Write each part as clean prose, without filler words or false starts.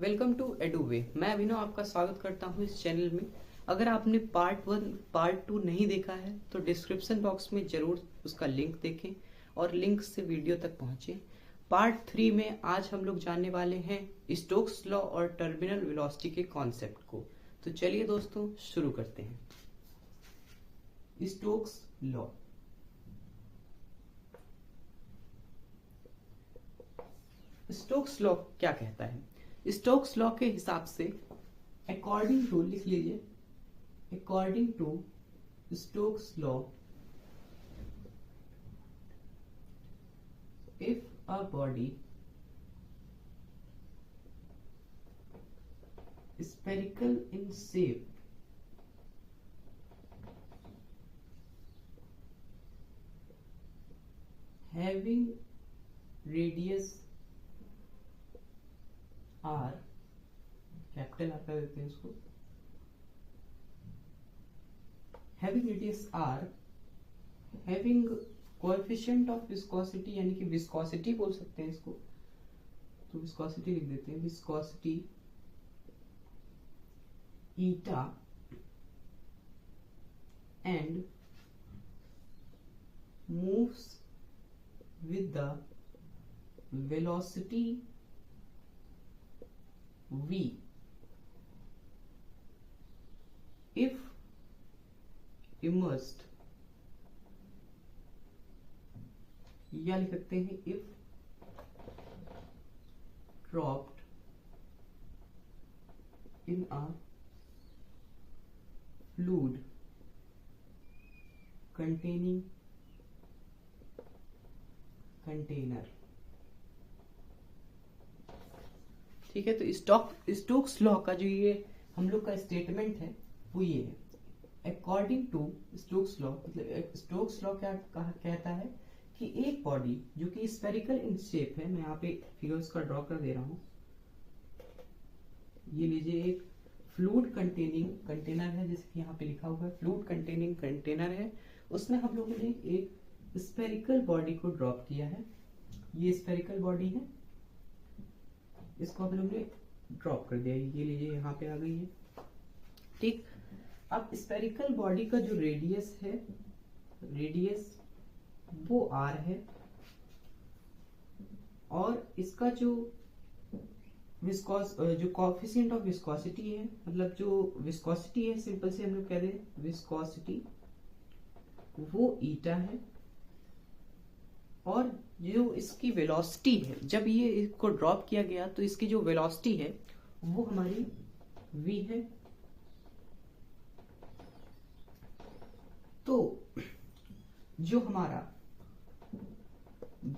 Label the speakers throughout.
Speaker 1: Welcome to एडुवे। मैं अभिनव आपका स्वागत करता हूं इस चैनल में। अगर आपने पार्ट 1 पार्ट 2 नहीं देखा है तो डिस्क्रिप्शन बॉक्स में जरूर उसका लिंक देखें और लिंक से वीडियो तक पहुंचे। पार्ट 3 में आज हम लोग जानने वाले हैं स्टोक्स लॉ और टर्मिनल वेलोसिटी के कॉन्सेप्ट को। तो चलिए दोस्तों शुरू करते हैं। Stokes law. स्टोक्स लॉ क्या कहता है? स्टोक्स लॉ के हिसाब से अकॉर्डिंग टू, लिख लीजिए, according to Stokes law, if a body spherical in shape having radius r, capital R कर देते हैं इसको, having radius r, having coefficient of viscosity, यानी कि विस्कोसिटी बोल सकते हैं इसको, तो विस्कोसिटी लिख देते हैं, viscosity eta and moves with the velocity v if immersed, या लिख सकते हैं if dropped in a fluid containing container। ठीक है, तो स्टोक्स लॉ का जो ये हम लोग का स्टेटमेंट है वो ये है, अकॉर्डिंग टू स्टोक्स लॉ। मतलब स्टोक्स लॉ क्या कहता है कि एक बॉडी जो कि स्फेरिकल इन शेप है, मैं यहाँ पे फिगर्स का ड्रॉ कर दे रहा हूँ, ये लीजिए, एक फ्लूइड कंटेनिंग कंटेनर है, जैसे कि यहाँ पे लिखा हुआ है फ्लूइड कंटेनिंग कंटेनर है, उसमें हम लोगों ने एक स्फेरिकल बॉडी को ड्रॉप किया है। ये स्फेरिकल बॉडी है, इसको हम लोग ने ड्रॉप कर दिया, ये लीजिए यहाँ पे आ गई है। ठीक, अब स्फेरिकल बॉडी का जो रेडियस है, रेडियस वो r है, और इसका जो जो कोएफिशिएंट ऑफ विस्कोसिटी है, मतलब जो विस्कोसिटी है, सिंपल से हम लोग कह दें विस्कोसिटी, वो ईटा है, और जो इसकी वेलोसिटी है, जब ये इसको ड्रॉप किया गया तो इसकी जो वेलोसिटी है वो हमारी v है। तो जो हमारा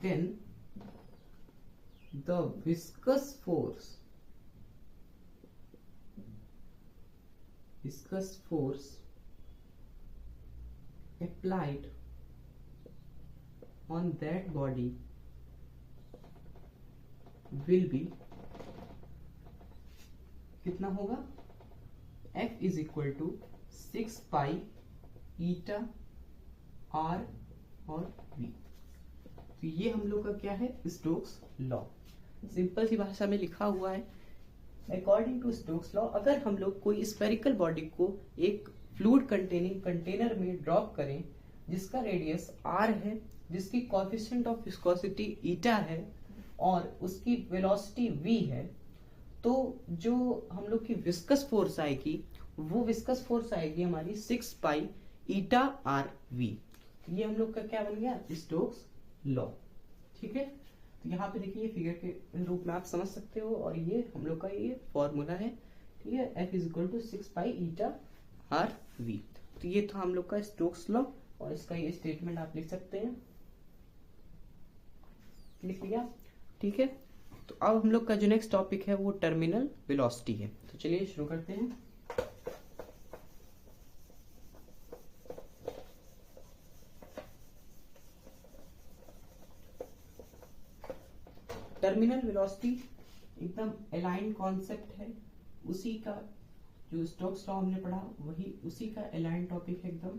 Speaker 1: then the viscous force applied on that body will be कितना होगा? F is equal to 6 pi eta r और v। तो ये हम लोग का क्या है? Stokes law. सिंपल सी भाषा में लिखा हुआ है, अकॉर्डिंग टू स्टोक्स लॉ, अगर हम लोग कोई स्फेरिकल बॉडी को एक फ्लूइड कंटेनिंग कंटेनर में ड्रॉप करें जिसका रेडियस r है, जिसकी कोएफिशिएंट ऑफ विस्कोसिटी ईटा है और उसकी वेलोसिटी v है, तो जो हम लोग की विस्कस फोर्स आएगी वो विस्कस फोर्स आएगी हमारी 6 पाई ईटा आर वी। ये हम लोग का क्या बन गया? Stokes law. ठीक है, तो यहाँ पे देखिए फिगर के रूप में आप समझ सकते हो, और ये हम लोग का ये फॉर्मूला है। ठीक है, F is equal to 6 pi eta R V. तो ये था हम लोग का स्टोक्स लॉ, और इसका ये स्टेटमेंट आप लिख सकते हैं, लिख लिया। ठीक है, तो अब हम लोग का जो नेक्स्ट टॉपिक है वो टर्मिनल वेलोसिटी है। तो चलिए शुरू करते हैं। टर्मिनल वेलोसिटी एकदम अलाइन कॉन्सेप्ट है, उसी का जो स्टोक्स लॉ हमने पढ़ा वही उसी का अलाइन टॉपिक है एकदम।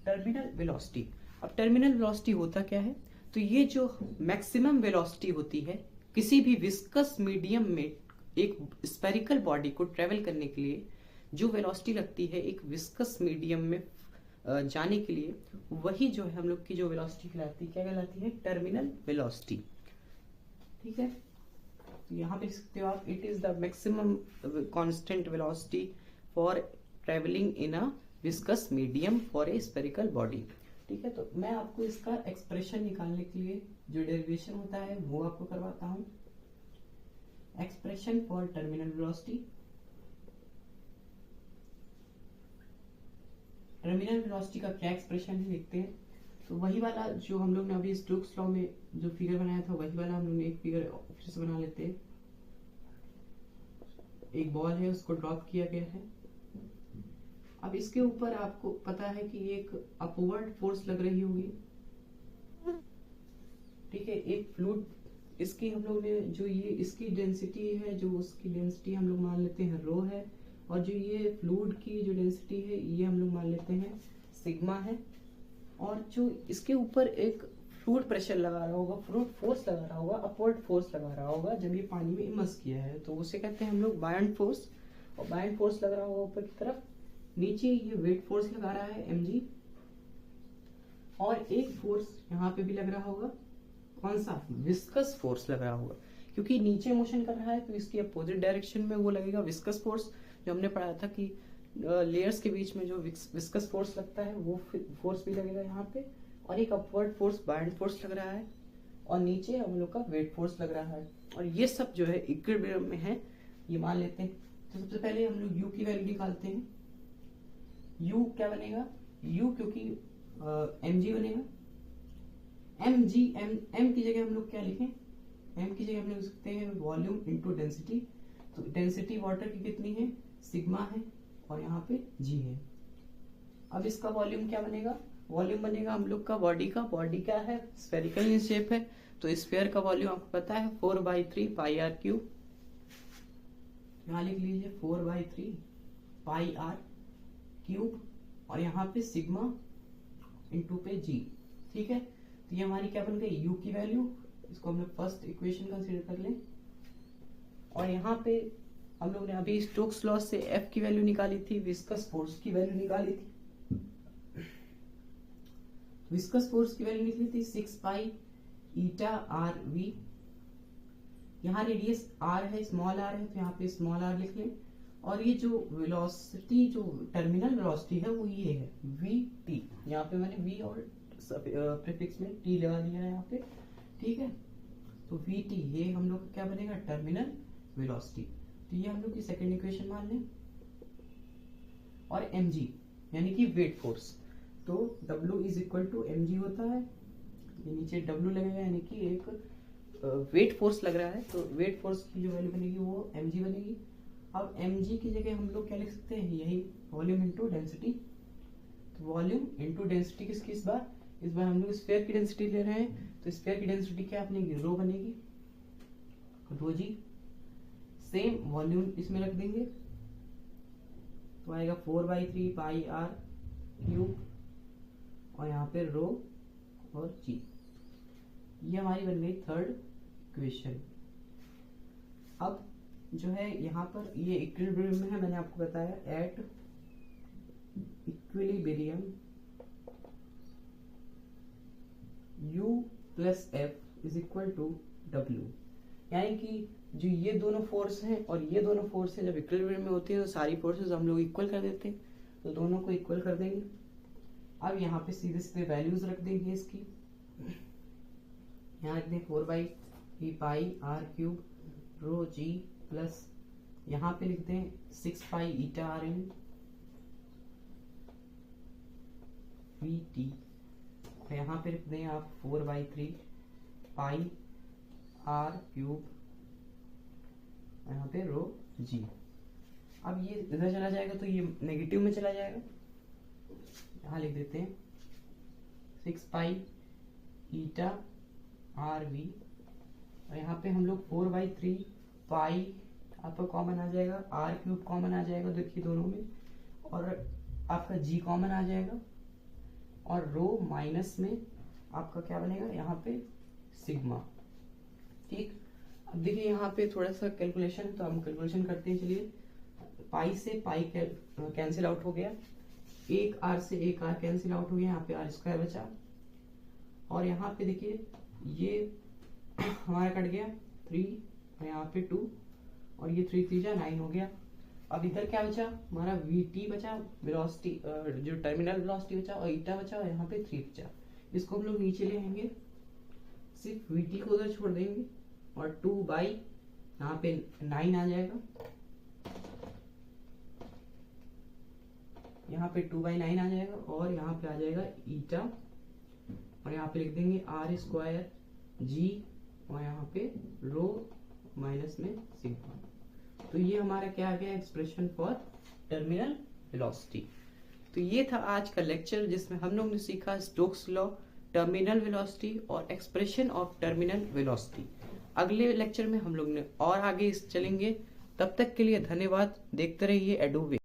Speaker 1: Terminal velocity. अब टर्मिनल वेलोसिटी होता क्या है? तो ये जो मैक्सिमम वेलोसिटी होती है किसी भी विस्कस मीडियम में एक स्पेरिकल बॉडी को ट्रेवल करने के लिए जो वेलोसिटी लगती है एक विस्कस मीडियम में जाने के लिए, वही जो है हम लोग की जो वेलोसिटी कहलाती है, क्या कहलाती है? Terminal velocity. ठीक है, तो यहाँ पे लिख सकते हो आप, it is the maximum constant velocity for travelling in a viscous medium for a spherical body. ठीक है, तो मैं आपको इसका एक्सप्रेशन निकालने के लिए जो डेरिवेशन होता है वो आपको करवाता हूं। Expression for terminal velocity, terminal velocity का क्या एक्सप्रेशन है देखते हैं। तो वही वाला जो हम लोग ने अभी स्टोक्स लॉ में जो फिगर बनाया था, वही वाला हम लोग ने एक फिगर फिर से बना लेते हैं। एक बॉल है, उसको ड्रॉप किया गया है। अब इसके ऊपर आपको पता है कि एक अपवर्ड फोर्स लग रही होगी। ठीक है, एक फ्लूइड, इसकी हम लोग ने जो ये इसकी डेंसिटी है, जो उसकी डेंसिटी हम लोग मान लेते हैं रो है, और जो ये फ्लूइड की जो डेंसिटी है ये हम लोग मान लेते हैं सिग्मा है। और जो इसके ऊपर एक फ्लूइड प्रेशर लगा रहा होगा, फ्लूइड फोर्स लगा रहा होगा, अपवर्ड फोर्स लगा रहा होगा जब ये पानी में इमर्स किया है, तो उसे कहते हैं हम लोग बायंट फोर्स। और बायंट फोर्स लग रहा होगा ऊपर की तरफ, नीचे ये वेट फोर्स लगा रहा है mg, और एक फोर्स यहाँ पे भी लग रहा होगा, कौन सा? विस्कस फोर्स लग रहा होगा, क्योंकि नीचे मोशन कर रहा है तो इसकी अपोजिट डायरेक्शन में वो लगेगा विस्कस फोर्स। जो हमने पढ़ा था कि लेयर्स के बीच में जो विस्कस फोर्स लगता है वो फोर्स भी लगेगा यहाँ पे, और एक अपवर्ड फोर्स बायंट फोर्स लग रहा है, और नीचे हम लोग का वेट फोर्स लग रहा है, और ये सब जो है इक्विलिब्रियम में है, ये मान लेते हैं। तो सबसे पहले हम लोग u की वैल्यू निकालते हैं। u क्या बनेगा? u क्योंकि mg बनेगा, m की जगह हम लोग क्या लिखें? m की जगह हम लोग लिख सकते हैं वॉल्यूम इनटू डेंसिटी। तो डेंसिटी वाटर की कितनी है? सिग्मा है, और यहाँ पे g है। अब इसका वॉल्यूम क्या बनेगा? वॉल्यूम बनेगा हम लोग का बॉडी का, बॉडी क्या है? स्फेरिकल इन शेप है, तो स्फीयर का वॉल्यूम आपको पता है 4/3 पाई आर क्यूब। यहाँ लिख लीजिए 4/3 पाई आर क्यूब, और यहाँ पे सिग्मा इंटू पे जी। ठीक है, तो ये हमारी क्या बन गई? u की वैल्यू, इसको हम लोग फर्स्ट इक्वेशन कंसीडर कर लें। और यहाँ पे हम लोग ने अभी स्टोक्स लॉ से F की वैल्यू निकाली थी, विस्कस फोर्स की वैल्यू निकाली थी। विस्कस फोर्स की वैल्यू निकली थी 6 पाई ईटा आर वी। यहाँ रेडियस r है, स्मॉल r है, तो यहाँ पे स्मॉल r लिख लें। और ये जो वेलोसिटी, जो टर्मिनल वेलोसिटी है वो ये है vt। यहाँ पे मैंने v और प्रीफिक्स में t लगा लिया है यहाँ पे। ठीक है, तो vt ये हम लोग क्या बनेगा? Terminal velocity. तो ये हम लोग की सेकेंड इक्वेशन मान लें। और mg यानी कि वेट फोर्स, तो w is equal to mg होता है, ये नीचे w लगेगा, यानी कि एक वेट फोर्स लग रहा है, तो वेट फोर्स की जो वैल्यू बनेगी वो mg बनेगी। अब mg की जगह हम लोग क्या लिख सकते हैं? यही वॉल्यूम इनटू डेंसिटी। तो वॉल्यूम इनटू डेंसिटी किसकी? इस बार हम लोग स्फीयर की डेंसिटी ले रहे हैं, तो स्फीयर की डेंसिटी क्या बनेगी? रो बनेगी, रो जी। सेम वॉल्यूम इसमें रख देंगे, तो आएगा 4/3 पाई आर क्यूब, और यहाँ पे रो और जी। ये हमारी बन गई थर्ड इक्वेशन। अब जो है यहाँ पर ये इक्विलिब्रियम में है, मैंने आपको बताया at equilibrium u plus F is equal to W, यानी कि जो ये दोनों फोर्स हैं और ये दोनों फोर्स हैं जब इक्विलिब्रियम में होती है तो सारी फोर्सेस हम लोग इक्वल कर देते हैं, तो दोनों को इक्वल कर देंगे। अब यहाँ पे सीधे सीधे वैल्यूज रख देंगे इसकी। यहाँ रख दें 4/3 pi R cube rho G plus, यहाँ पे लिख दें 6 pi eta R N V T, और यहाँ पे लिख दें आप 4/3 पाई आर क्यूब, यहाँ पे रो जी। अब ये इधर चला जाएगा तो ये नेगेटिव में चला जाएगा, यहाँ लिख देते हैं 6 पाई ईटा आर वी, और यहाँ पे हम लोग 4/3 पाई आपका कॉमन आ जाएगा, आर क्यूब कॉमन आ जाएगा देखिए दोनों में, और आपका जी कॉमन आ जाएगा, और रो माइनस में आपका क्या बनेगा? यहाँ पे सिग्मा। ठीक, अब देखिए यहाँ पे थोड़ा सा कैलकुलेशन, तो हम कैलकुलेशन करते हैं। चलिए, पाई से पाई कैंसिल आउट हो गया, एक आर से एक आर कैंसिल आउट हो गया, यहाँ पे आर स्क्वायर बचा, और यहाँ पे देखिए ये हमारा कट गया 3 और यहाँ पे 2, और ये 3 3 जा 9 हो गया। अब इधर क्या बचा हमारा, vt बचा, वेलोसिटी जो टर्मिनल वेलोसिटी बचा, और ईटा बचा, और यहाँ पे 3 बचा। इसको हम लोग नीचे ले आएंगे, सिर्फ vt को उधर छोड़ देंगे, और 2 बाई यहाँ पे 9 आ जाएगा, यहाँ पे 2 बाई 9 आ जाएगा, और यहाँ पे आ जाएगा ईटा, और यहाँ पे लिख देंगे आर स्क्वायर जी, और यहाँ पे रो माइनस में सिग्मा। तो ये हमारा क्या आ गया, एक्सप्रेशन फॉर टर्मिनल वेलोसिटी। तो ये था आज का लेक्चर, जिसमें हम लोग ने सीखा स्टोक्स लॉ, टर्मिनल वेलोसिटी और एक्सप्रेशन ऑफ टर्मिनल वेलोसिटी। अगले लेक्चर में हम लोग ने और आगे चलेंगे। तब तक के लिए धन्यवाद। देखते रहिए एडुवे।